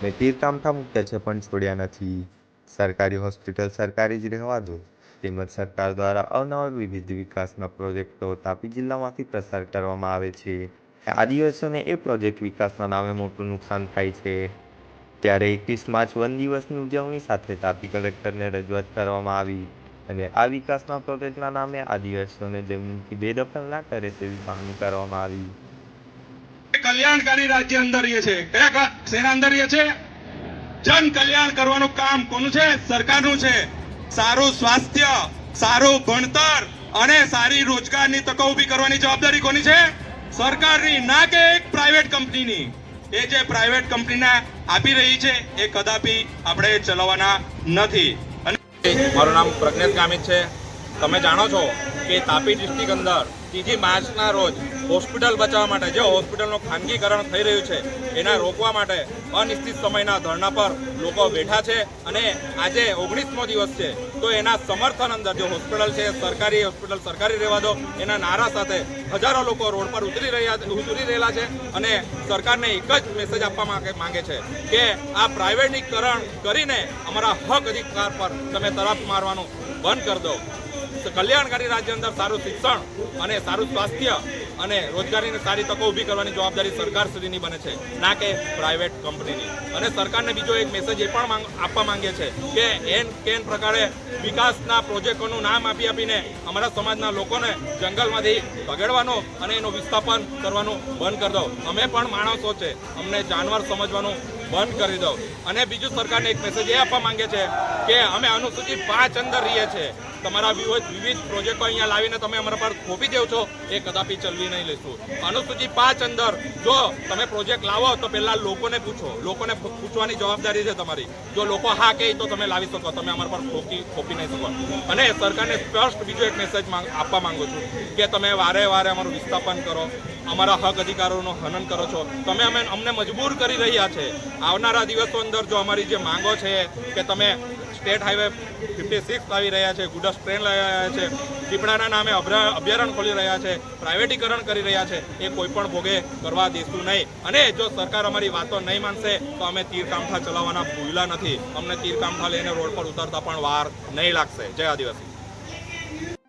ને તીરકામઠા મૂક્યા છે પણ છોડ્યા નથી। સરકારી હોસ્પિટલ સરકારી જ રહેવા દો, તેમજ સરકાર દ્વારા અવનવા વિવિધ વિકાસના પ્રોજેક્ટો તાપી જિલ્લામાંથી પ્રસાર કરવામાં આવે છે। આદિવાસીઓને એ પ્રોજેક્ટ વિકાસના નામે મોટું નુકસાન થાય છે। ત્યારે 21 માર્ચ વન દિવસની ઉજવણી સાથે તાપી કલેક્ટરને રજૂઆત કરવામાં આવી અને આ વિકાસના પ્રોજેક્ટના નામે આદિવાસીઓને જમીનથી બેદખલ ના કરે તેવી માંગણી કરવામાં આવી। કલ્યાણકારી રાજ્ય અંદર રહીએ છે, કયા સેના અંદર રહીએ છે? જન કલ્યાણ કરવાનું કામ કોનું છે? સરકારનું છે। સારું સ્વાસ્થ્ય, સારું ભણતર અને સારી રોજગારની તકો ઊભી કરવાની જવાબદારી કોની છે? સરકારની, ના કે એક પ્રાઇવેટ કંપનીની। એ જે પ્રાઇવેટ કંપનીને આપી રહી છે એ કદાપી આપણે ચલાવવાના નથી। મારું નામ પ્રજ્ઞેશ ગામિત છે। તમે જાણો છો કે તાપી ડિસ્ટ્રિક્ટ અંદર 3 માર્ચના રોજ હોસ્પિટલ બચાવવા માટે જે હોસ્પિટલનું ખાનગીકરણ થઈ રહ્યું છે એના રોકવા માટે અનિશ્ચિત સમયના ધરણા પર લોકો બેઠા છે અને આજે 19મો દિવસ છે। તો એના સમર્થન અંદર જે હોસ્પિટલ છે સરકારી હોસ્પિટલ સરકારી રહેવા દો એના નારા સાથે હજારો લોકો રોડ પર ઉતરી રહેલા છે અને સરકારને એક જ મેસેજ આપવા માંગે છે કે આ પ્રાઇવેટીકરણ કરીને અમારા હક અધિકાર પર તમે તરફ મારવાનું બંધ કરી દો। કલ્યાણકારી રાજ્ય અંદર સારું શિક્ષણ અને સારું સ્વાસ્થ્ય અને રોજગારીની સારી તકો ઊભી કરવાની જવાબદારી સરકાર સુધીની બને છે, ના કે પ્રાઇવેટ કંપનીની। અને સરકારને બીજો એક મેસેજ એ પણ આપવા માંગે છે કે કેન પ્રકારે વિકાસના પ્રોજેક્ટોનું નામ આપીને અમારા સમાજના લોકોને જંગલમાંથી ભગાડવાનો અને એનું વિસ્થાપન કરવાનું બંધ કરી દો। અમે પણ માણસો છે, અમને જાનવર સમજવાનું બંધ કરી દો। અને બીજું સરકારને એક મેસેજ એ આપવા માંગે છે કે અમે અનુસૂચિત 5 અંદર રહીએ છીએ, તમારા વિવિધ પ્રોજેક્ટો અહીંયા લાવીને તમે અમારા પર થોપી દેવ છો એ કદાપી ચલવી નહીં લઈશું। અનુસૂચિત 5 અંદર જો તમે પ્રોજેક્ટ લાવો તો પહેલા લોકોને પૂછો, લોકોને પૂછવાની જવાબદારી છે તમારી। જો લોકો હા કહે તો તમે લાવી શકો, તમે અમારા પર થોપી નહીં શકો। અને સરકારને સ્પષ્ટ બીજો એક મેસેજ આપવા માંગુ છું કે તમે વારે વારે અમારું વિસ્થાપન કરો, અમારા હક અધિકારોનું હનન કરો છો, તમે અમને મજબૂર કરી રહ્યા છે। આવનારા દિવસો અંદર જો અમારી જે માંગો છે કે તમે સ્ટેટ હાઈવે 56 લાવી રહ્યા છે, ગુડસ ટ્રેન લાવી રહ્યા છે, પીપળાના નામે અભયારણ્ય ખોલી રહ્યા છે, પ્રાઇવેટીકરણ કરી રહ્યા છે, એ કોઈ પણ ભોગે કરવા દેશું નહીં। અને જો સરકાર અમારી વાતો નહીં માનશે તો અમે તીરકામઠા ચલાવવાના ભૂલા નથી। અમને તીરકામઠા લઈને રોડ પર ઉતરતા પણ વાર નહીં લાગશે। જય આદિવાસી।